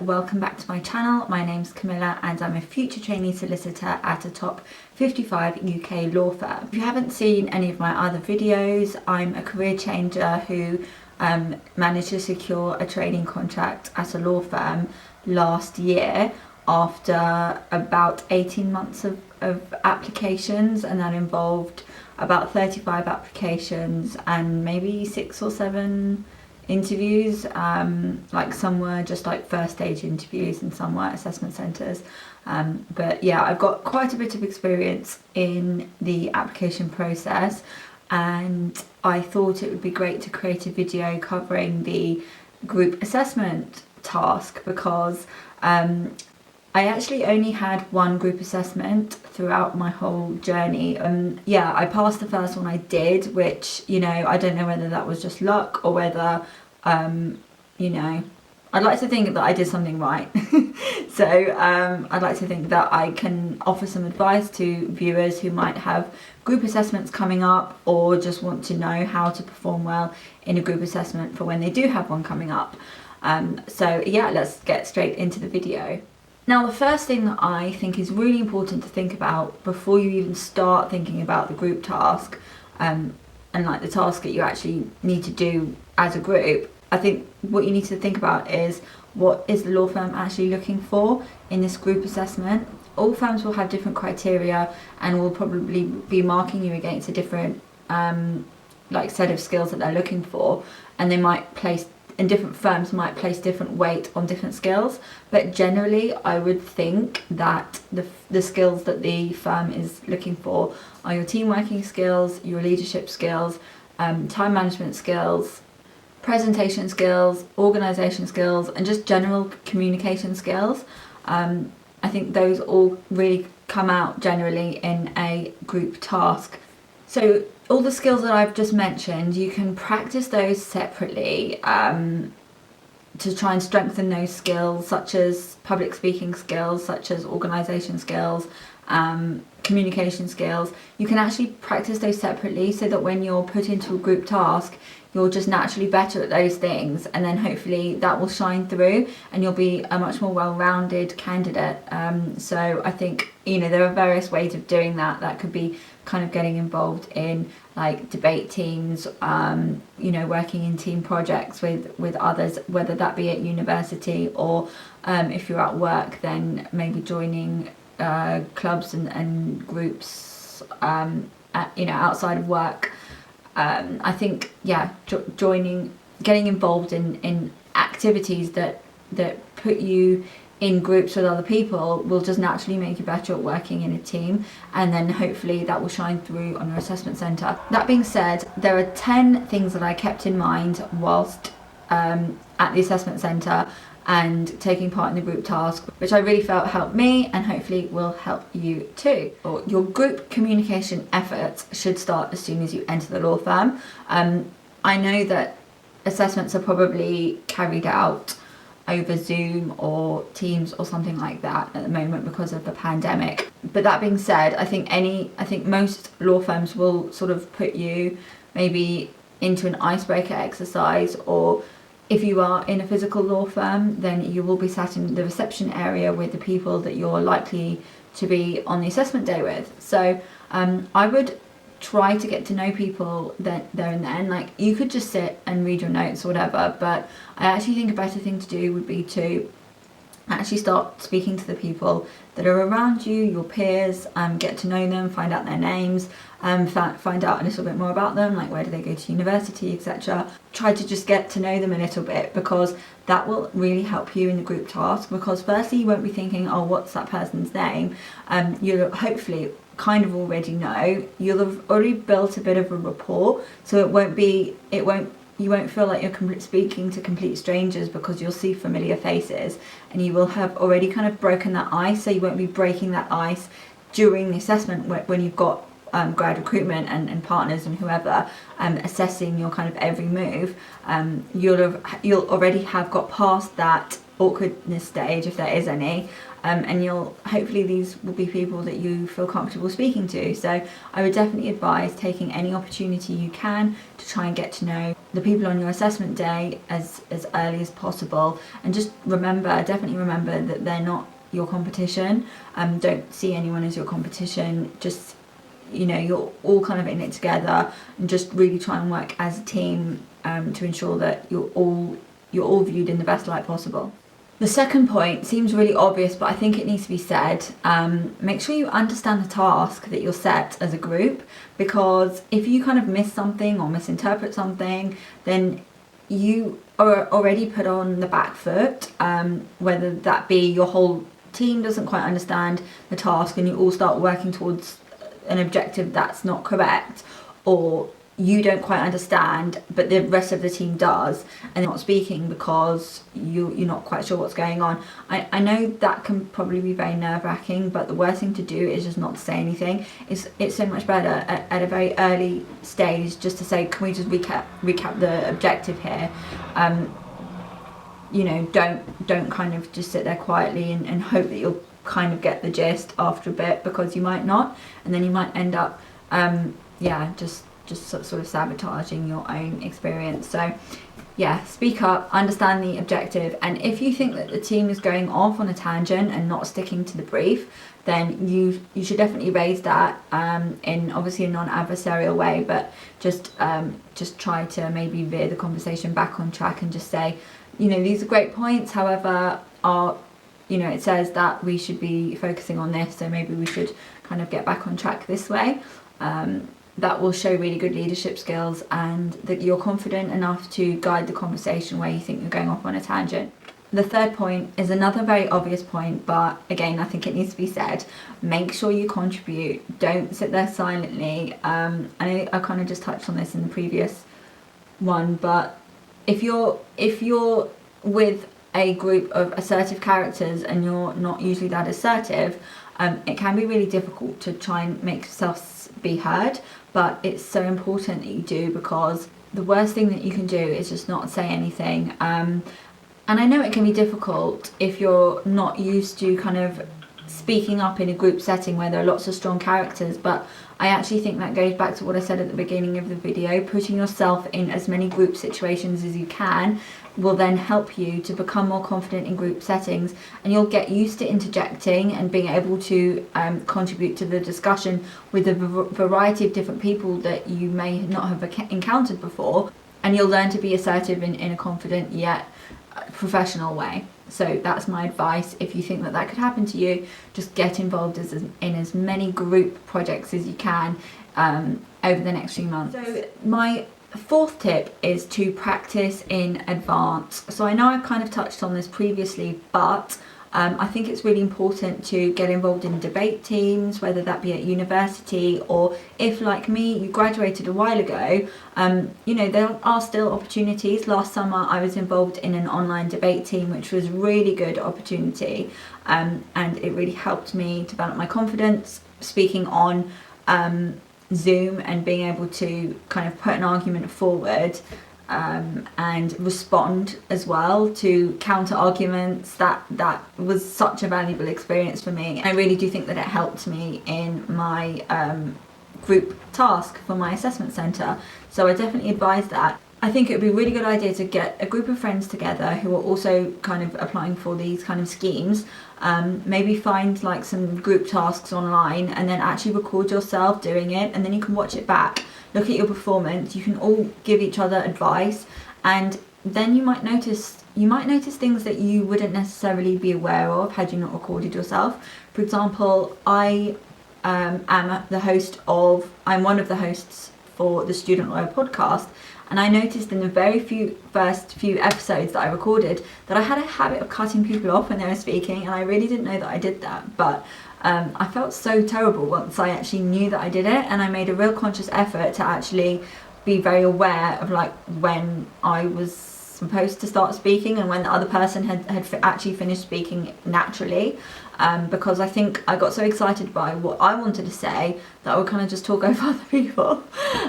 Welcome back to my channel. My name's Camilla and I'm a future trainee solicitor at a top 55 UK law firm. If you haven't seen any of my other videos, I'm a career changer who managed to secure a training contract at a law firm last year after about 18 months of applications, and that involved about 35 applications and maybe 6 or 7 interviews. Like some were just like first stage interviews and some were assessment centres, but yeah, I've got quite a bit of experience in the application process, and I thought it would be great to create a video covering the group assessment task because I actually only had one group assessment throughout my whole journey. Yeah, I passed the first one I did, which, you know, I don't know whether that was just luck or whether, you know, I'd like to think that I did something right. So I'd like to think that I can offer some advice to viewers who might have group assessments coming up or just want to know how to perform well in a group assessment for when they do have one coming up. So yeah, let's get straight into the video. Now, the first thing that I think is really important to think about before you even start thinking about the group task, and like the task that you actually need to do as a group, I think what you need to think about is what is the law firm actually looking for in this group assessment. All firms will have different criteria and will probably be marking you against a different like set of skills that they're looking for, and they might place, and different firms might place different weight on different skills, but generally I would think that the skills that the firm is looking for are your team working skills, your leadership skills, time management skills, presentation skills, organisation skills, and just general communication skills. I think those all really come out generally in a group task. So all the skills that I've just mentioned, you can practice those separately to try and strengthen those skills, such as public speaking skills, such as organisation skills, communication skills. You can actually practice those separately so that when you're put into a group task, you're just naturally better at those things, and then hopefully that will shine through and you'll be a much more well-rounded candidate. So I think, you know, there are various ways of doing that. That could be kind of getting involved in like debate teams, you know, working in team projects with others, whether that be at university or if you're at work, then maybe joining clubs and groups you know, outside of work. I think, yeah, getting involved in activities that put you in groups with other people will just naturally make you better at working in a team, and then hopefully that will shine through on your assessment centre. That being said, there are 10 things that I kept in mind whilst at the assessment centre and taking part in the group task, which I really felt helped me and hopefully will help you too. Your group communication efforts should start as soon as you enter the law firm. I know that assessments are probably carried out over Zoom or Teams or something like that at the moment because of the pandemic. But that being said, I think most law firms will sort of put you maybe into an icebreaker exercise, or if you are in a physical law firm, then you will be sat in the reception area with the people that you're likely to be on the assessment day with. So I would try to get to know people there and then. Like, you could just sit and read your notes or whatever, but I actually think a better thing to do would be to actually start speaking to the people that are around you, your peers, get to know them, find out their names, find out a little bit more about them, like where do they go to university, etc. Try to just get to know them a little bit, because that will really help you in the group task, because firstly you won't be thinking, oh, what's that person's name? You'll hopefully kind of already know. You'll have already built a bit of a rapport, so you won't feel like you're speaking to complete strangers, because you'll see familiar faces and you will have already kind of broken that ice. So you won't be breaking that ice during the assessment when you've got grad recruitment and partners and whoever assessing your kind of every move. You'll already have got past that awkwardness stage, if there is any, and hopefully these will be people that you feel comfortable speaking to. So I would definitely advise taking any opportunity you can to try and get to know the people on your assessment day as early as possible, and just definitely remember that they're not your competition. Don't see anyone as your competition. Just, you're all kind of in it together, and just really try and work as a team to ensure that you're all viewed in the best light possible. The second point seems really obvious, but I think it needs to be said. Make sure you understand the task that you're set as a group, because if you kind of miss something or misinterpret something, then you are already put on the back foot, whether that be your whole team doesn't quite understand the task and you all start working towards an objective that's not correct, or you don't quite understand but the rest of the team does, and they're not speaking because you're not quite sure what's going on. I know that can probably be very nerve-wracking, but the worst thing to do is just not to say anything. It's so much better at a very early stage just to say, can we just recap the objective here? Don't kind of just sit there quietly and hope that you'll kind of get the gist after a bit, because you might not, and then you might end up just sort of sabotaging your own experience. So yeah, speak up, understand the objective, and if you think that the team is going off on a tangent and not sticking to the brief, then you should definitely raise that in obviously a non-adversarial way, but just try to maybe veer the conversation back on track and just say, these are great points, however, it says that we should be focusing on this, so maybe we should kind of get back on track this way. That will show really good leadership skills, and that you're confident enough to guide the conversation where you think you're going off on a tangent. The third point is another very obvious point, but again, I think it needs to be said. Make sure you contribute. Don't sit there silently. I kind of just touched on this in the previous one, but if you're with a group of assertive characters and you're not usually that assertive, it can be really difficult to try and make yourself be heard, but it's so important that you do, because the worst thing that you can do is just not say anything. And I know it can be difficult if you're not used to kind of speaking up in a group setting where there are lots of strong characters, but I actually think that goes back to what I said at the beginning of the video. Putting yourself in as many group situations as you can will then help you to become more confident in group settings, and you'll get used to interjecting and being able to contribute to the discussion with a variety of different people that you may not have encountered before, and you'll learn to be assertive in a confident yet professional way. So that's my advice. If you think that could happen to you, just get involved in as many group projects as you can over the next few months. So my fourth tip is to practice in advance. So I know I've kind of touched on this previously, but I think it's really important to get involved in debate teams, whether that be at university, or if, like me, you graduated a while ago, there are still opportunities. Last summer I was involved in an online debate team, which was a really good opportunity, and it really helped me develop my confidence speaking on Zoom and being able to kind of put an argument forward and respond as well to counter arguments. That was such a valuable experience for me. I really do think that it helped me in my group task for my assessment centre, so I definitely advise that. I think it would be a really good idea to get a group of friends together who are also kind of applying for these kind of schemes. Maybe find like some group tasks online and then actually record yourself doing it, and then you can watch it back, look at your performance, you can all give each other advice, and then you might notice things that you wouldn't necessarily be aware of had you not recorded yourself. For example, I'm one of the hosts for the Student Lawyer podcast, and I noticed in the first few episodes that I recorded that I had a habit of cutting people off when they were speaking, and I really didn't know that I did that, but I felt so terrible once I actually knew that I did it, and I made a real conscious effort to actually be very aware of like when I was supposed to start speaking and when the other person had actually finished speaking naturally, because I think I got so excited by what I wanted to say that I would kind of just talk over other people,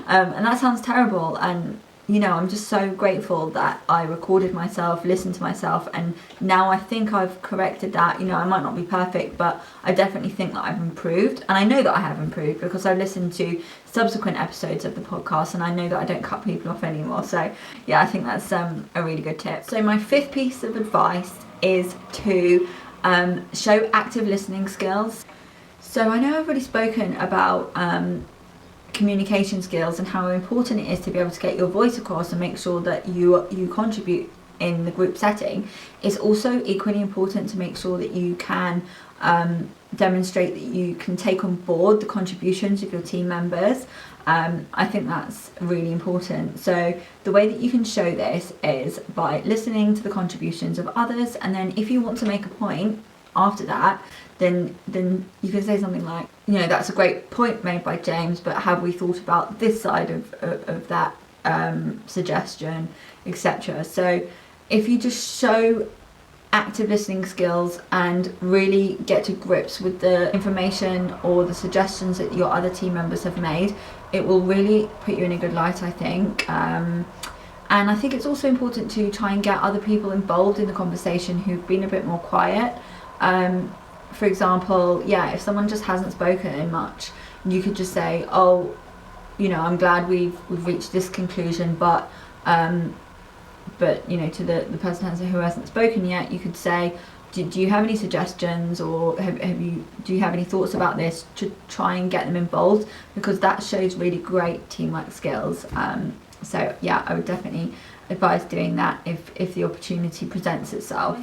and that sounds terrible, and you know, I'm just so grateful that I recorded myself, listened to myself, and now I think I've corrected that. You know, I might not be perfect, but I definitely think that I've improved, and I know that I have improved because I've listened to subsequent episodes of the podcast, and I know that I don't cut people off anymore. So yeah, I think that's a really good tip. So my 5th piece of advice is to show active listening skills. So I know I've already spoken about communication skills and how important it is to be able to get your voice across and make sure that you contribute in the group setting. It's also equally important to make sure that you can demonstrate that you can take on board the contributions of your team members. I think that's really important. So the way that you can show this is by listening to the contributions of others, and then if you want to make a point after that, then you can say something like, you know, that's a great point made by James, but have we thought about this side of that suggestion, etc. So if you just show active listening skills and really get to grips with the information or the suggestions that your other team members have made, it will really put you in a good light, I think. And I think it's also important to try and get other people involved in the conversation who've been a bit more quiet. For example, yeah, if someone just hasn't spoken much, you could just say, oh, you know, I'm glad we've reached this conclusion, but you know, to the person who hasn't spoken yet, you could say, do you have any suggestions, or do you have any thoughts about this, to try and get them involved, because that shows really great teamwork skills. So yeah, I would definitely advise doing that if the opportunity presents itself.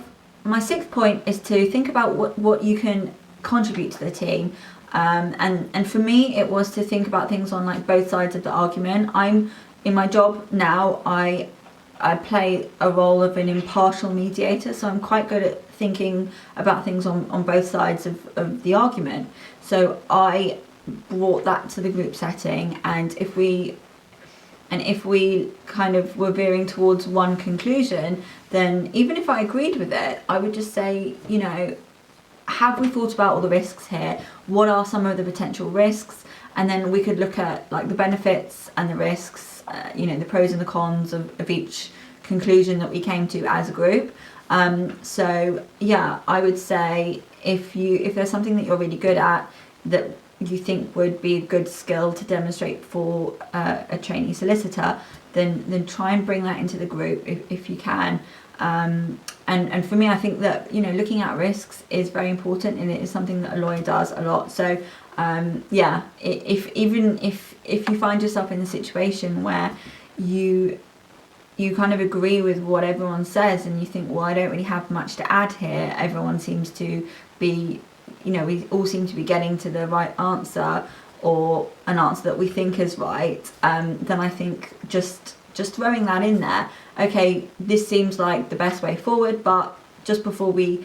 My 6th point is to think about what you can contribute to the team. And for me, it was to think about things on like both sides of the argument. I'm in my job now, I play a role of an impartial mediator, so I'm quite good at thinking about things on both sides of the argument. So I brought that to the group setting, and if we kind of were veering towards one conclusion, then even if I agreed with it, I would just say, you know, have we thought about all the risks here? What are some of the potential risks? And then we could look at like the benefits and the risks, you know, the pros and the cons of each conclusion that we came to as a group. So yeah, I would say if there's something that you're really good at that you think would be a good skill to demonstrate for a trainee solicitor, then try and bring that into the group if you can. And for me, I think that, you know, looking at risks is very important, and it is something that a lawyer does a lot. So yeah, if you find yourself in a situation where you kind of agree with what everyone says and you think, well, I don't really have much to add here, everyone seems to be, you know, we all seem to be getting to the right answer, or an answer that we think is right, then I think just throwing that in there, okay, this seems like the best way forward, but just before we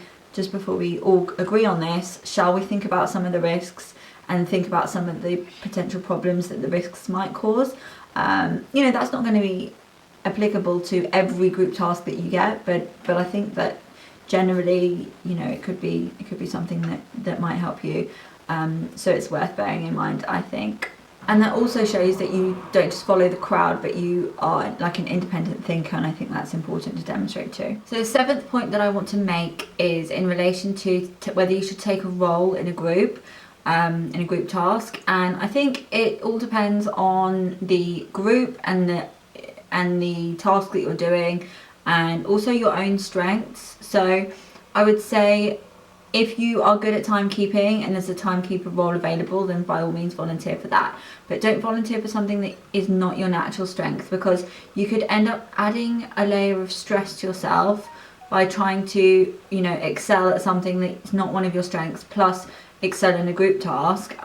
all agree on this, shall we think about some of the risks and think about some of the potential problems that the risks might cause? You know, that's not going to be applicable to every group task that you get, but I think that generally, you know, it could be something that might help you. So it's worth bearing in mind, I think. And that also shows that you don't just follow the crowd, but you are like an independent thinker, and I think that's important to demonstrate too. So the 7th point that I want to make is in relation to whether you should take a role in a group task. And I think it all depends on the group and the task that you're doing, and also your own strengths. So I would say, if you are good at timekeeping and there's a timekeeper role available, then by all means volunteer for that. But don't volunteer for something that is not your natural strength, because you could end up adding a layer of stress to yourself by trying to, you know, excel at something that's not one of your strengths, plus excel in a group task.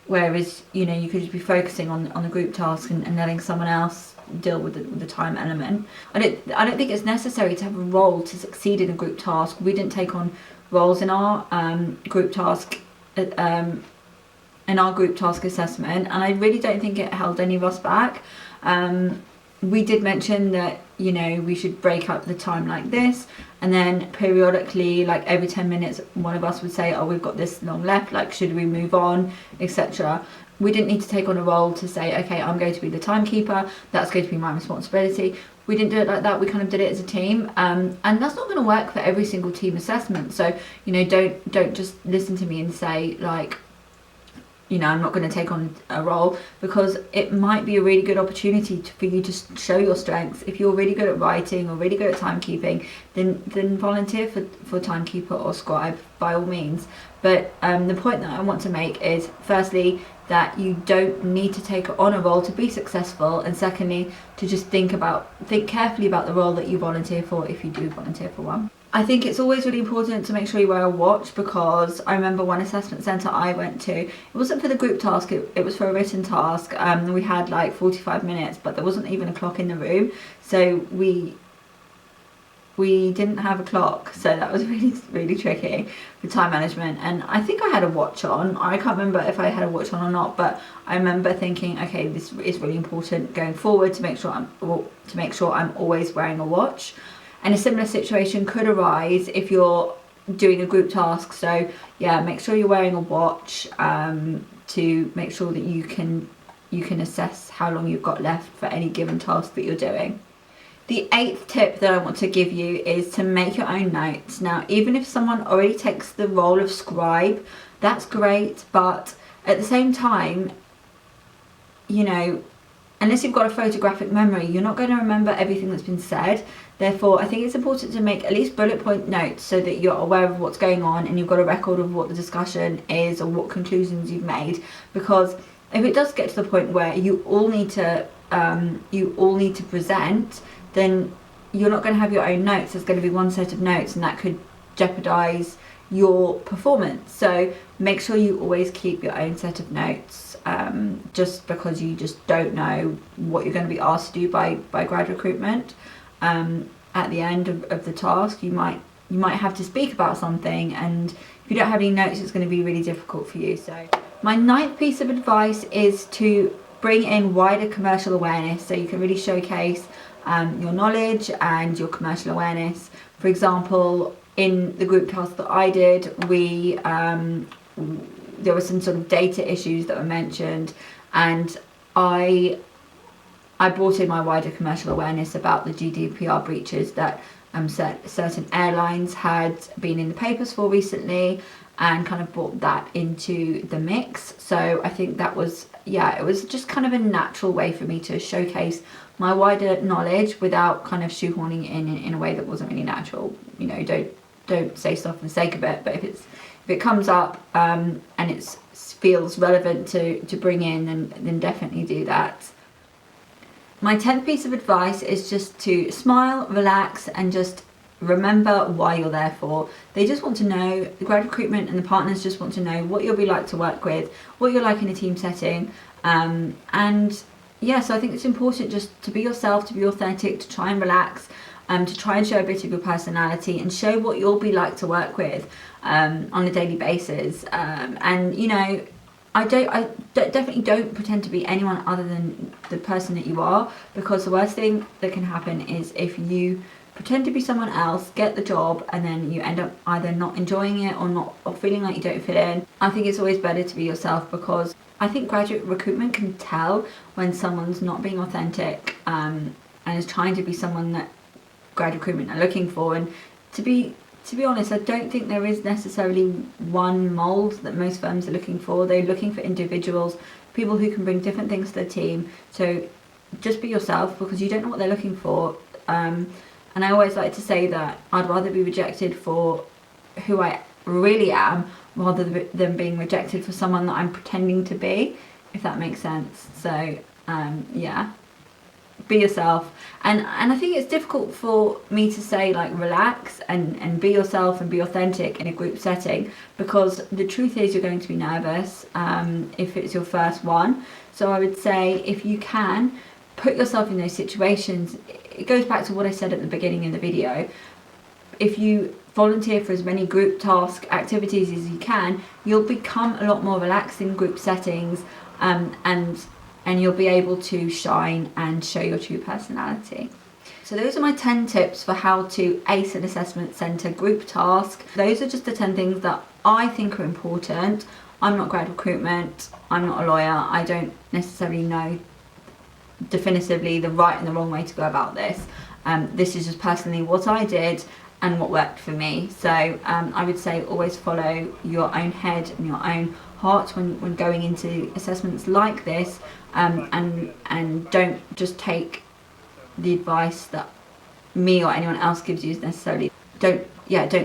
Whereas, you know, you could just be focusing on the group task and letting someone else deal with the time element. I don't think it's necessary to have a role to succeed in a group task. We didn't take on roles in our group task assessment, and I really don't think it held any of us back. We did mention that, you know, we should break up the time like this, and then periodically, like every 10 minutes, one of us would say, oh, we've got this long left, like should we move on, etc. We didn't need to take on a role to say, okay, I'm going to be the timekeeper, that's going to be my responsibility. We didn't do it like that. We kind of did it as a team, and that's not going to work for every single team assessment. So, you know, don't just listen to me and say like, you know, I'm not going to take on a role, because it might be a really good opportunity for you to show your strengths. If you're really good at writing or really good at timekeeping, then volunteer for timekeeper or scribe by all means. But the point that I want to make is, firstly, that you don't need to take on a role to be successful, and secondly, to just think carefully about the role that you volunteer for, if you do volunteer for one. I think it's always really important to make sure you wear a watch, because I remember one assessment centre I went to, it wasn't for the group task, it was for a written task. We had like 45 minutes, but there wasn't even a clock in the room, so we didn't have a clock, so that was really tricky for time management. And I think I had a watch on. I can't remember if I had a watch on or not, but I remember thinking, okay, this is really important going forward to make sure I'm always wearing a watch. And a similar situation could arise if you're doing a group task. So yeah, make sure you're wearing a watch to make sure that you can assess how long you've got left for any given task that you're doing. The 8th tip that I want to give you is to make your own notes. Now, even if someone already takes the role of scribe, that's great, but at the same time, you know, unless you've got a photographic memory, you're not going to remember everything that's been said. Therefore, I think it's important to make at least bullet point notes so that you're aware of what's going on and you've got a record of what the discussion is or what conclusions you've made. Because if it does get to the point where you all need to present, then you're not going to have your own notes. There's going to be one set of notes, and that could jeopardize your performance. So make sure you always keep your own set of notes, just because you just don't know what you're going to be asked to do by grad recruitment. At the end of the task, you might have to speak about something, and if you don't have any notes, it's going to be really difficult for you. So my 9th piece of advice is to bring in wider commercial awareness, so you can really showcase your knowledge and your commercial awareness. For example, in the group task that I did, there were some sort of data issues that were mentioned, and I brought in my wider commercial awareness about the GDPR breaches that certain airlines had been in the papers for recently, and kind of brought that into the mix. So I think that was, yeah, it was just kind of a natural way for me to showcase my wider knowledge without kind of shoehorning it in a way that wasn't really natural. You know, don't say stuff for the sake of it, but if it comes up and it feels relevant to bring in, then definitely do that. My 10th piece of advice is just to smile, relax, and just remember why you're there for. They just want to know, the grad recruitment and the partners just want to know what you'll be like to work with, what you're like in a team setting, and yeah, so I think it's important just to be yourself, to be authentic, to try and relax, to try and show a bit of your personality and show what you'll be like to work with on a daily basis. And you know, I definitely don't pretend to be anyone other than the person that you are, because the worst thing that can happen is if you pretend to be someone else, get the job, and then you end up either not enjoying it or feeling like you don't fit in. I think it's always better to be yourself, because I think graduate recruitment can tell when someone's not being authentic and is trying to be someone that grad recruitment are looking for. And to be honest, I don't think there is necessarily one mould that most firms are looking for. They're looking for individuals, people who can bring different things to the team. So just be yourself, because you don't know what they're looking for. And I always like to say that I'd rather be rejected for who I really am rather than being rejected for someone that I'm pretending to be, if that makes sense. So yeah, be yourself. And I think it's difficult for me to say like relax and be yourself and be authentic in a group setting, because the truth is you're going to be nervous if it's your first one. So I would say, if you can, put yourself in those situations. It goes back to what I said at the beginning of the video. If you volunteer for as many group task activities as you can, you'll become a lot more relaxed in group settings, and you'll be able to shine and show your true personality. So those are my 10 tips for how to ace an assessment centre group task. Those are just the 10 things that I think are important. I'm not grad recruitment, I'm not a lawyer, I don't necessarily know definitively the right and the wrong way to go about this. This is just personally what I did and what worked for me. So I would say always follow your own head and your own heart when going into assessments like this, and don't just take the advice that me or anyone else gives you necessarily. Don't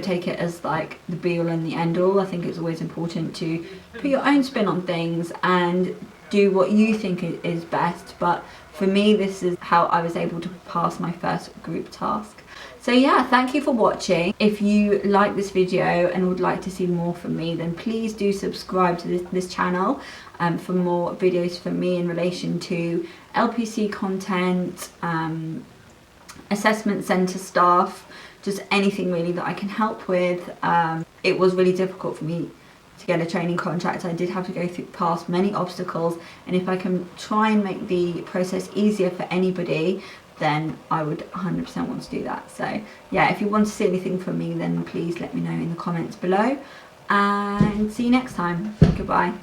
take it as like the be all and the end all. I think it's always important to put your own spin on things and do what you think is best. But for me, this is how I was able to pass my first group task. So yeah, thank you for watching. If you like this video and would like to see more from me, then please do subscribe to this channel for more videos from me in relation to LPC content, assessment centre stuff, just anything really that I can help with. It was really difficult for me to get a training contract. I did have to go past many obstacles, and if I can try and make the process easier for anybody, then I would 100% want to do that. So yeah, if you want to see anything from me, then please let me know in the comments below, and see you next time. Goodbye.